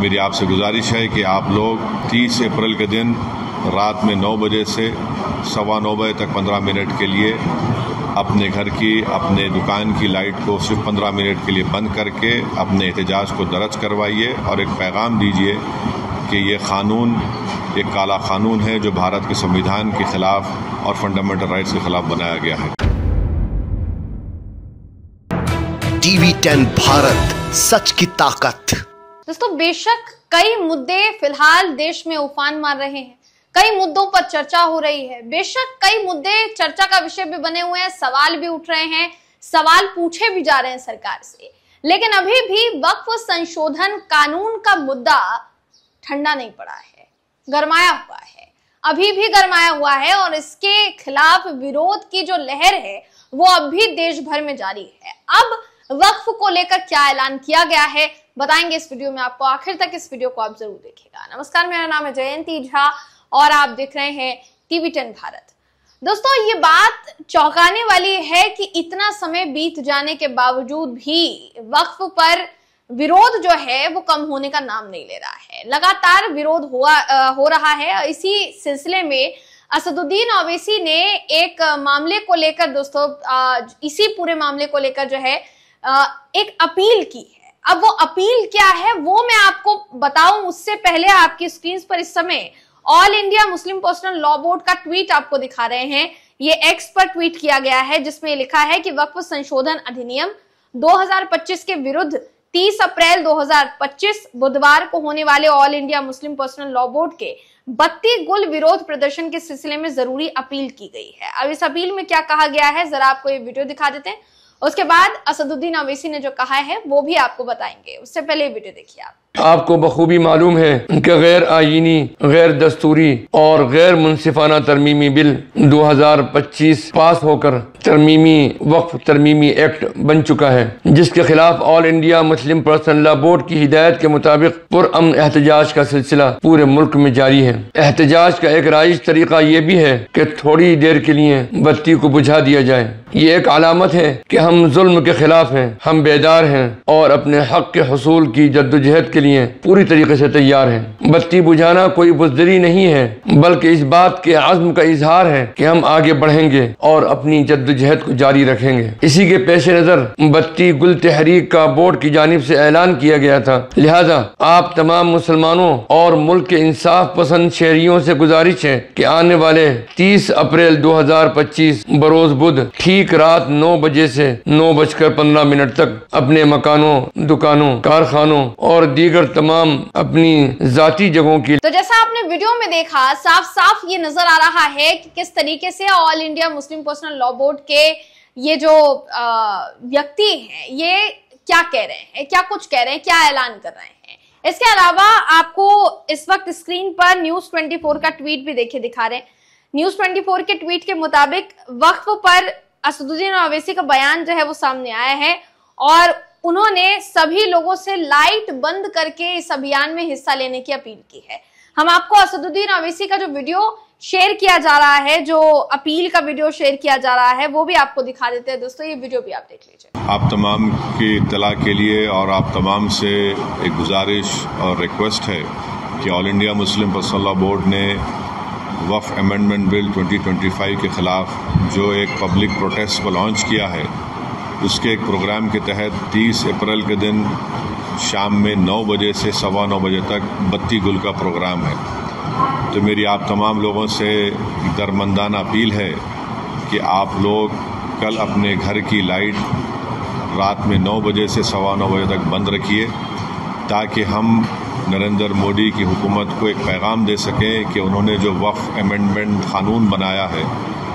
मेरी आपसे गुजारिश है कि आप लोग 30 अप्रैल के दिन रात में 9 बजे से 9:15 बजे तक 15 मिनट के लिए अपने घर की, अपने दुकान की लाइट को सिर्फ 15 मिनट के लिए बंद करके अपने एहतजाज को दर्ज करवाइए और एक पैगाम दीजिए कि ये कानून एक काला कानून है जो भारत के संविधान के खिलाफ और फंडामेंटल राइट्स के खिलाफ बनाया गया है। TV10 भारत, सच की ताकत। दोस्तों, बेशक कई मुद्दे फिलहाल देश में उफान मार रहे हैं, कई मुद्दों पर चर्चा हो रही है। बेशक कई मुद्दे चर्चा का विषय भी बने हुए हैं, सवाल भी उठ रहे हैं, सवाल पूछे भी जा रहे हैं सरकार से। लेकिन अभी भी वक्फ संशोधन कानून का मुद्दा ठंडा नहीं पड़ा है, गरमाया हुआ है, अभी भी गरमाया हुआ है और इसके खिलाफ विरोध की जो लहर है वो अब भी देश भर में जारी है। अब वक्फ को लेकर क्या ऐलान किया गया है बताएंगे इस वीडियो में आपको। आखिर तक इस वीडियो को आप जरूर देखिएगा। नमस्कार, मेरा नाम है जयंती झा और आप देख रहे हैं TV10 भारत। दोस्तों, ये बात चौंकाने वाली है कि इतना समय बीत जाने के बावजूद भी वक्फ पर विरोध जो है वो कम होने का नाम नहीं ले रहा है। लगातार विरोध हो रहा है। इसी सिलसिले में असदुद्दीन ओवैसी ने एक मामले को लेकर दोस्तों इसी पूरे मामले को लेकर जो है एक अपील की है। अब वो अपील क्या है वो मैं आपको बताऊं उससे पहले आपकी स्क्रीन पर इस समय all India Muslim personal law board का ट्वीट आपको दिखा रहे हैं। ये एक्स पर ट्वीट किया गया है जिसमें लिखा है कि वक्फ संशोधन अधिनियम 2025 के विरुद्ध 30 अप्रैल 2025 बुधवार को होने वाले all India Muslim personal law board के 32 गुल विरोध प्रदर्शन के सिलसिले में जरूरी अपील की गई है। अब इस अपील में क्या कहा गया है जरा आपको ये वीडियो दिखा देते हैं, उसके बाद असदुद्दीन ओवैसी ने जो कहा है वो भी आपको बताएंगे। उससे पहले वीडियो देखिए आप। आपको बखूबी मालूम है कि गैर आईनी, गैर दस्तूरी और गैर मुनसिफाना तरमीमी बिल 2025 पास होकर तरमीमी वक्फ तरमीमी एक्ट बन चुका है, जिसके खिलाफ all India Muslim personal law board की हिदायत के मुताबिक पुरअमन एहतजाज का सिलसिला पूरे मुल्क में जारी है। एहतजाज का एक राइज तरीका ये भी है कि थोड़ी देर के लिए बत्ती को बुझा दिया जाए। ये एक अलामत है कि हम जुल्म के खिलाफ हैं, हम बेदार हैं और अपने हक के हसूल की जद्दोजहद के लिए पूरी तरीके से तैयार हैं। बत्ती बुझाना कोई बुज़दिली नहीं है, बल्कि इस बात के आज़्म का इजहार है कि हम आगे बढ़ेंगे और अपनी जद्दोजहद को जारी रखेंगे। इसी के पेश नज़र बत्ती गुल तहरीक का बोर्ड की जानिब से ऐलान किया गया था। लिहाजा आप तमाम मुसलमानों और मुल्क के इंसाफ पसंद शहरियों से गुजारिश है कि आने वाले 30 अप्रैल 2025 बरोज बुध ठीक रात 9 बजे से 9:15 तक अपने मकानों, दुकानों, कारखानों और दीगर तमाम अपनी जाती जगहों की। तो जैसा आपने वीडियो में देखा, साफ साफ ये नजर आ रहा है कि किस तरीके से all India Muslim personal law board के ये जो व्यक्ति हैं ये क्या कह रहे हैं, क्या कुछ कह रहे हैं, क्या ऐलान कर रहे हैं। इसके अलावा आपको इस वक्त स्क्रीन पर न्यूज 24 का ट्वीट भी दिखा रहे हैं। न्यूज 24 के ट्वीट के मुताबिक वक्फ पर असदुद्दीन ओवैसी का बयान जो है वो सामने आया है और उन्होंने सभी लोगों से लाइट बंद करके इस अभियान में हिस्सा लेने की अपील की है। हम आपको असदुद्दीन ओवैसी का जो वीडियो शेयर किया जा रहा है, जो अपील का वीडियो शेयर किया जा रहा है, वो भी आपको दिखा देते हैं। दोस्तों, ये वीडियो भी आप देख लीजिए। आप तमाम की इत्तला के लिए और आप तमाम से एक गुजारिश और रिक्वेस्ट है कि all India Muslim personal law board ने वक्फ अमेंडमेंट बिल 2025 के खिलाफ जो एक पब्लिक प्रोटेस्ट को लॉन्च किया है, उसके एक प्रोग्राम के तहत 30 अप्रैल के दिन शाम में 9 बजे से 9:15 बजे तक 32 गुल का प्रोग्राम है। तो मेरी आप तमाम लोगों से दरमंदाना अपील है कि आप लोग कल अपने घर की लाइट रात में 9 बजे से 9:15 बजे तक बंद रखिए, ताकि हम नरेंद्र मोदी की हुकूमत को एक पैगाम दे सकें कि उन्होंने जो वक्फ अमेंडमेंट कानून बनाया है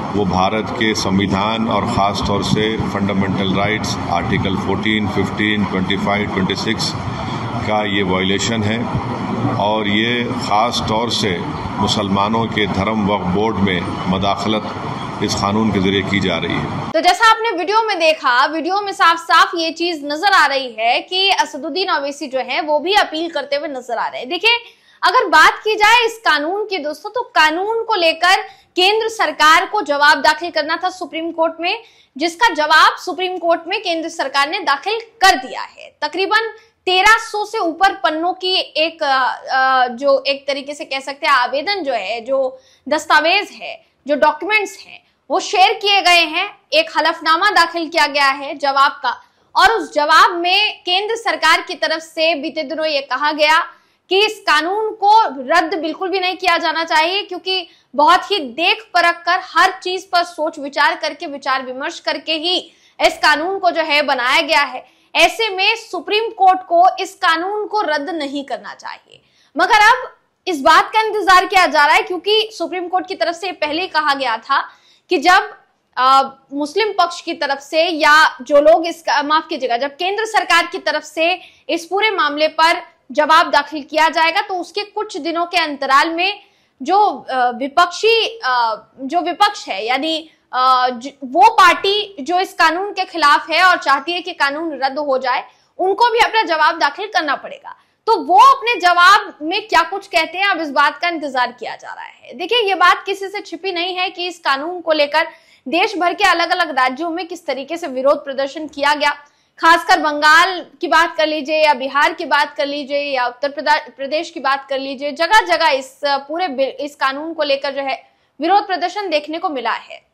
वो भारत के संविधान और ख़ास तौर से फंडामेंटल राइट्स आर्टिकल 14, 15, 25, 26 का ये वायलेशन है और ये ख़ास तौर से मुसलमानों के धर्म वक्फ बोर्ड में मदाखलत इस कानून के जरिए की जा रही है। तो जैसा आपने वीडियो में देखा, वीडियो में साफ साफ ये चीज नजर आ रही है कि असदुद्दीन ओवैसी जो है वो भी अपील करते हुए नजर आ रहे हैं। देखिए, अगर बात की जाए इस कानून की दोस्तों, तो कानून को लेकर केंद्र सरकार को जवाब दाखिल करना था सुप्रीम कोर्ट में, जिसका जवाब सुप्रीम कोर्ट में केंद्र सरकार ने दाखिल कर दिया है। तकरीबन 1300 से ऊपर पन्नों की एक जो एक तरीके से कह सकते हैं आवेदन जो है, जो दस्तावेज है, जो डॉक्यूमेंट्स हैं, वो शेयर किए गए हैं। एक हलफनामा दाखिल किया गया है जवाब का, और उस जवाब में केंद्र सरकार की तरफ से बीते दिनों ये कहा गया कि इस कानून को रद्द बिल्कुल भी नहीं किया जाना चाहिए, क्योंकि बहुत ही देख परख कर, हर चीज पर सोच विचार करके, विचार विमर्श करके ही इस कानून को जो है बनाया गया है। ऐसे में सुप्रीम कोर्ट को इस कानून को रद्द नहीं करना चाहिए। मगर अब इस बात का इंतजार किया जा रहा है, क्योंकि सुप्रीम कोर्ट की तरफ से पहले ही कहा गया था कि जब मुस्लिम पक्ष की तरफ से, या जो लोग इसका, माफ कीजिएगा, जब केंद्र सरकार की तरफ से इस पूरे मामले पर जवाब दाखिल किया जाएगा तो उसके कुछ दिनों के अंतराल में जो विपक्ष है, यानी वो पार्टी जो इस कानून के खिलाफ है और चाहती है कि कानून रद्द हो जाए, उनको भी अपना जवाब दाखिल करना पड़ेगा। तो वो अपने जवाब में क्या कुछ कहते हैं, अब इस बात का इंतजार किया जा रहा है। देखिए, ये बात किसी से छिपी नहीं है कि इस कानून को लेकर देश भर के अलग अलग राज्यों में किस तरीके से विरोध प्रदर्शन किया गया। खासकर बंगाल की बात कर लीजिए, या बिहार की बात कर लीजिए, या उत्तर प्रदेश की बात कर लीजिए, जगह जगह इस कानून को लेकर जो है विरोध प्रदर्शन देखने को मिला है।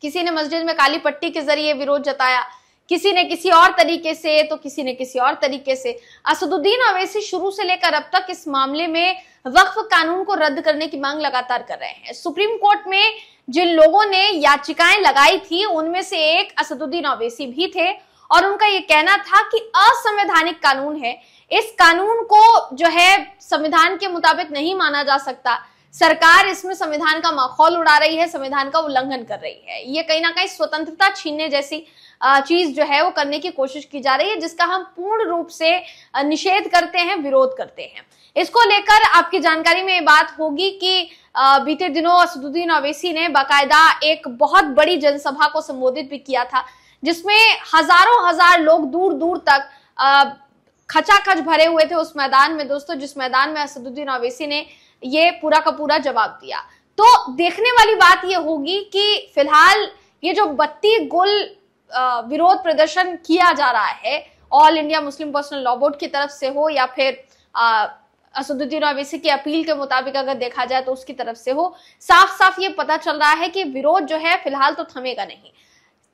किसी ने मस्जिद में काली पट्टी के जरिए विरोध जताया, किसी ने किसी और तरीके से, तो किसी ने किसी और तरीके से। असदुद्दीन ओवैसी शुरू से लेकर अब तक इस मामले में वक्फ कानून को रद्द करने की मांग लगातार कर रहे हैं। सुप्रीम कोर्ट में जिन लोगों ने याचिकाएं लगाई थी, उनमें से एक असदुद्दीन ओवैसी भी थे, और उनका यह कहना था कि असंवैधानिक कानून है, इस कानून को जो है संविधान के मुताबिक नहीं माना जा सकता, सरकार इसमें संविधान का माखौल उड़ा रही है, संविधान का उल्लंघन कर रही है, ये कहीं ना कहीं स्वतंत्रता छीनने जैसी चीज जो है वो करने की कोशिश की जा रही है, जिसका हम पूर्ण रूप से निषेध करते हैं, विरोध करते हैं। इसको लेकर आपकी जानकारी में ये बात होगी कि बीते दिनों असदुद्दीन ओवैसी ने बाकायदा एक बहुत बड़ी जनसभा को संबोधित भी किया था, जिसमें हजारों हजार लोग दूर दूर तक खचाखच भरे हुए थे उस मैदान में दोस्तों, जिस मैदान में असदुद्दीन ओवैसी ने ये पूरा का पूरा जवाब दिया। तो देखने वाली बात ये होगी कि फिलहाल ये जो 32 गुल विरोध प्रदर्शन किया जा रहा है, all India Muslim personal law board की तरफ से हो, या फिर असदुद्दीन ओवैसी की अपील के मुताबिक अगर देखा जाए तो उसकी तरफ से हो, साफ साफ ये पता चल रहा है कि विरोध जो है फिलहाल तो थमेगा नहीं।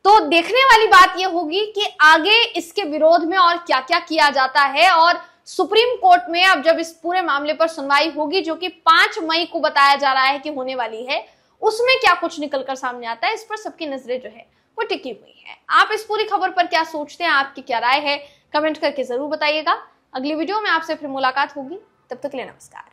तो देखने वाली बात यह होगी कि आगे इसके विरोध में और क्या क्या किया जाता है, और सुप्रीम कोर्ट में अब जब इस पूरे मामले पर सुनवाई होगी, जो कि 5 मई को बताया जा रहा है कि होने वाली है, उसमें क्या कुछ निकलकर सामने आता है, इस पर सबकी नजरें जो है वो टिकी हुई है। आप इस पूरी खबर पर क्या सोचते हैं, आपकी क्या राय है, कमेंट करके जरूर बताइएगा। अगली वीडियो में आपसे फिर मुलाकात होगी, तब तक के लिए नमस्कार।